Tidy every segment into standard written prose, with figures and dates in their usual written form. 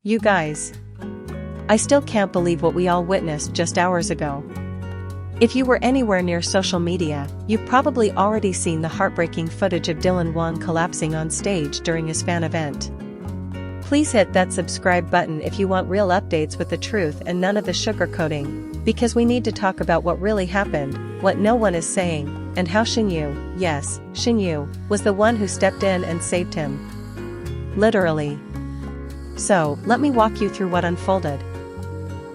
You guys. I still can't believe what we all witnessed just hours ago. If you were anywhere near social media, you've probably already seen the heartbreaking footage of Wang collapsing on stage during his fan event. Please hit that subscribe button if you want real updates with the truth and none of the sugarcoating, because we need to talk about what really happened, what no one is saying, and how Shen Yue, yes, Shen Yue, was the one who stepped in and saved him. Literally. So, let me walk you through what unfolded.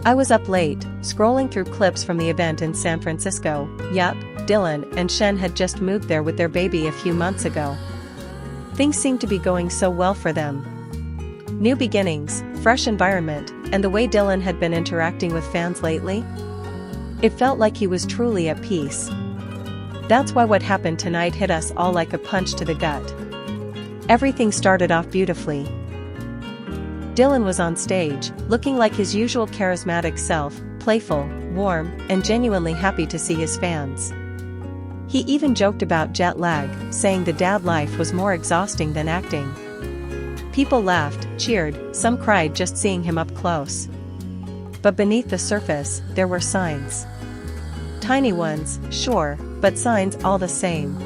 I was up late, scrolling through clips from the event in San Francisco. Yup, Dylan and Shen had just moved there with their baby a few months ago. Things seemed to be going so well for them. New beginnings, fresh environment, and the way Dylan had been interacting with fans lately. It felt like he was truly at peace. That's why what happened tonight hit us all like a punch to the gut. Everything started off beautifully. Dylan was on stage, looking like his usual charismatic self, playful, warm, and genuinely happy to see his fans. He even joked about jet lag, saying the dad life was more exhausting than acting. People laughed, cheered, some cried just seeing him up close. But beneath the surface, there were signs. Tiny ones, sure, but signs all the same.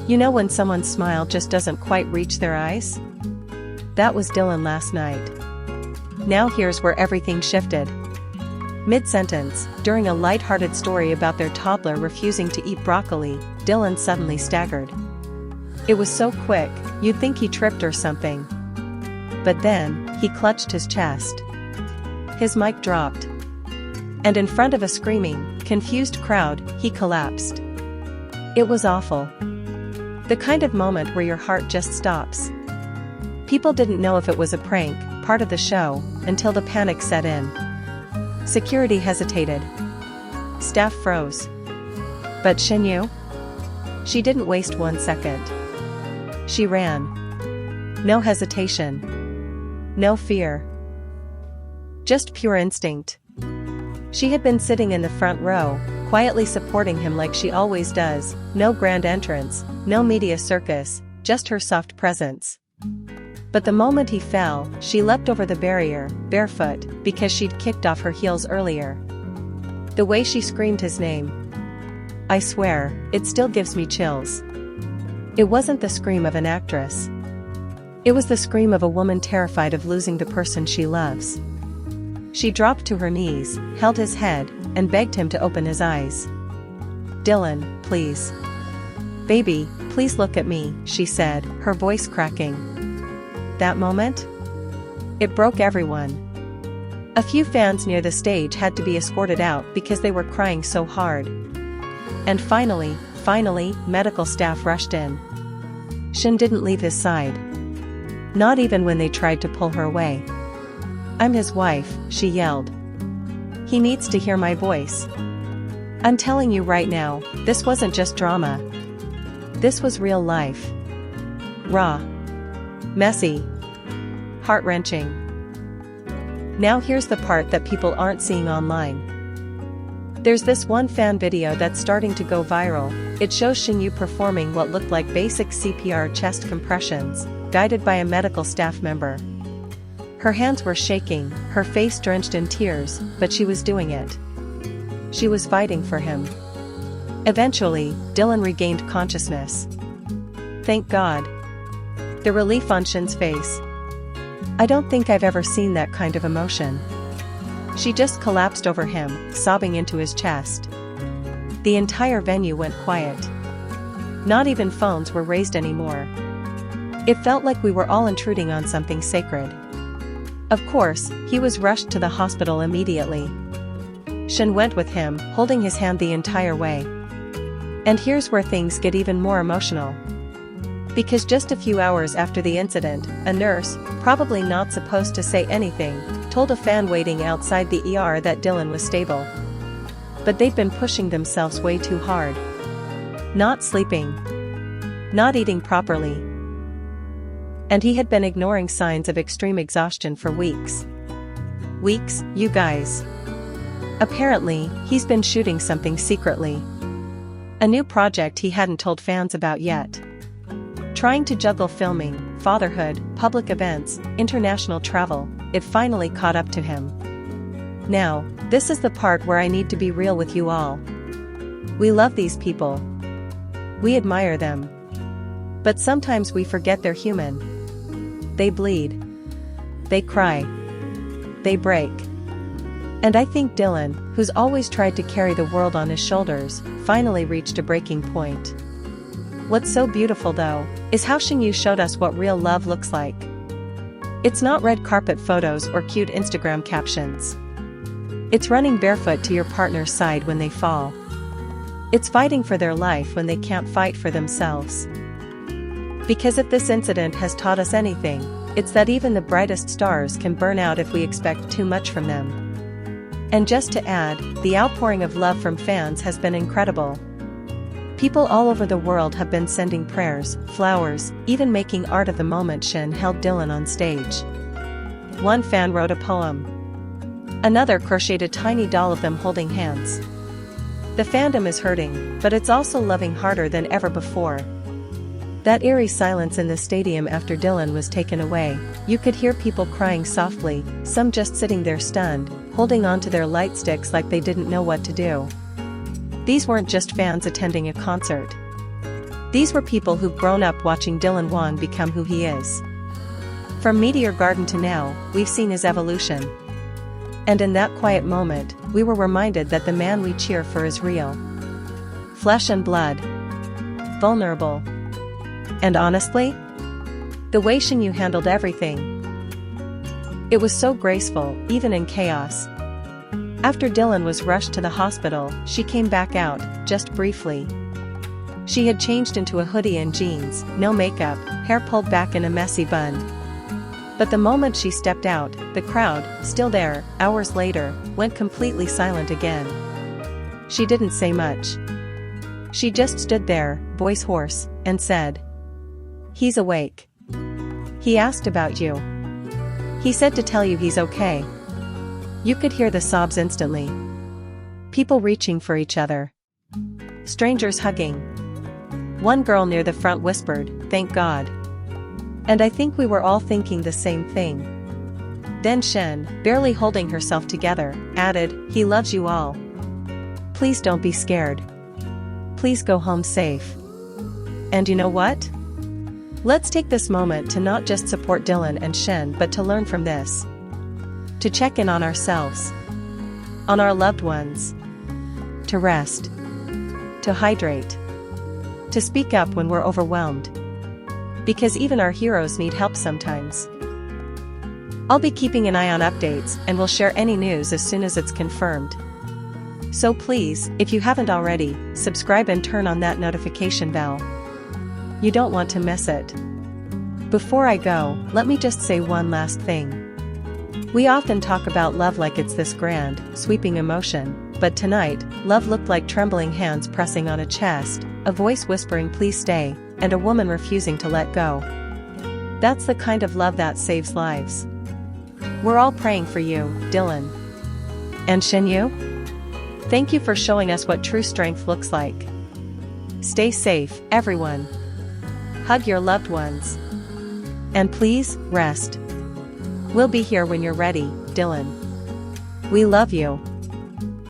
You know when someone's smile just doesn't quite reach their eyes? That was Dylan last night. Now here's where everything shifted. Mid-sentence, during a light-hearted story about their toddler refusing to eat broccoli, Dylan suddenly staggered. It was so quick, you'd think he tripped or something. But then, he clutched his chest. His mic dropped. And in front of a screaming, confused crowd, he collapsed. It was awful. The kind of moment where your heart just stops. People didn't know if it was a prank, part of the show, until the panic set in. Security hesitated. Staff froze. But Shen Yue? She didn't waste 1 second. She ran. No hesitation. No fear. Just pure instinct. She had been sitting in the front row, quietly supporting him like she always does, no grand entrance, no media circus, just her soft presence. But the moment he fell, she leapt over the barrier, barefoot, because she'd kicked off her heels earlier. The way she screamed his name. I swear, it still gives me chills. It wasn't the scream of an actress. It was the scream of a woman terrified of losing the person she loves. She dropped to her knees, held his head, and begged him to open his eyes. Dylan, please. Baby, please look at me, she said, her voice cracking. That moment? It broke everyone. A few fans near the stage had to be escorted out because they were crying so hard. And finally, medical staff rushed in. Shen didn't leave his side. Not even when they tried to pull her away. I'm his wife, she yelled. He needs to hear my voice. I'm telling you right now, this wasn't just drama. This was real life. Raw. Messy. Heart-wrenching. Now here's the part that people aren't seeing online. There's this one fan video that's starting to go viral. It shows Shen Yue performing what looked like basic CPR chest compressions, guided by a medical staff member. Her hands were shaking, her face drenched in tears, but she was doing it. She was fighting for him. Eventually, Dylan regained consciousness. Thank God. The relief on Shen's face. I don't think I've ever seen that kind of emotion. She just collapsed over him, sobbing into his chest. The entire venue went quiet. Not even phones were raised anymore. It felt like we were all intruding on something sacred. Of course, he was rushed to the hospital immediately. Shen went with him, holding his hand the entire way. And here's where things get even more emotional. Because just a few hours after the incident, a nurse, probably not supposed to say anything, told a fan waiting outside the ER that Dylan was stable. But they'd been pushing themselves way too hard. Not sleeping. Not eating properly. And he had been ignoring signs of extreme exhaustion for weeks. Weeks, you guys. Apparently, he's been shooting something secretly. A new project he hadn't told fans about yet. Trying to juggle filming, fatherhood, public events, international travel, it finally caught up to him. Now, this is the part where I need to be real with you all. We love these people. We admire them. But sometimes we forget they're human. They bleed. They cry. They break. And I think Dylan, who's always tried to carry the world on his shoulders, finally reached a breaking point. What's so beautiful though, is how Shen Yue showed us what real love looks like. It's not red carpet photos or cute Instagram captions. It's running barefoot to your partner's side when they fall. It's fighting for their life when they can't fight for themselves. Because if this incident has taught us anything, it's that even the brightest stars can burn out if we expect too much from them. And just to add, the outpouring of love from fans has been incredible. People all over the world have been sending prayers, flowers, even making art of the moment Shen held Dylan on stage. One fan wrote a poem. Another crocheted a tiny doll of them holding hands. The fandom is hurting, but it's also loving harder than ever before. That eerie silence in the stadium after Dylan was taken away, you could hear people crying softly, some just sitting there stunned, holding on to their light sticks like they didn't know what to do. These weren't just fans attending a concert. These were people who've grown up watching Dylan Wang become who he is. From Meteor Garden to now, we've seen his evolution. And in that quiet moment, we were reminded that the man we cheer for is real. Flesh and blood. Vulnerable. And honestly, the way Shen Yue handled everything. It was so graceful, even in chaos. After Dylan was rushed to the hospital, she came back out, just briefly. She had changed into a hoodie and jeans, no makeup, hair pulled back in a messy bun. But the moment she stepped out, the crowd, still there, hours later, went completely silent again. She didn't say much. She just stood there, voice hoarse, and said, "He's awake. He asked about you. He said to tell you he's okay." You could hear the sobs instantly. People reaching for each other. Strangers hugging. One girl near the front whispered, "Thank God." And I think we were all thinking the same thing. Then Shen, barely holding herself together, added, "He loves you all. Please don't be scared. Please go home safe." And you know what? Let's take this moment to not just support Dylan and Shen but to learn from this. To check in on ourselves. On our loved ones. To rest. To hydrate. To speak up when we're overwhelmed. Because even our heroes need help sometimes. I'll be keeping an eye on updates and will share any news as soon as it's confirmed. So please, if you haven't already, subscribe and turn on that notification bell. You don't want to miss it. Before I go, let me just say one last thing. We often talk about love like it's this grand, sweeping emotion, but tonight, love looked like trembling hands pressing on a chest, a voice whispering "please stay," and a woman refusing to let go. That's the kind of love that saves lives. We're all praying for you, Dylan. And Shen Yue? Thank you for showing us what true strength looks like. Stay safe, everyone. Hug your loved ones. And please, rest. We'll be here when you're ready, Dylan. We love you.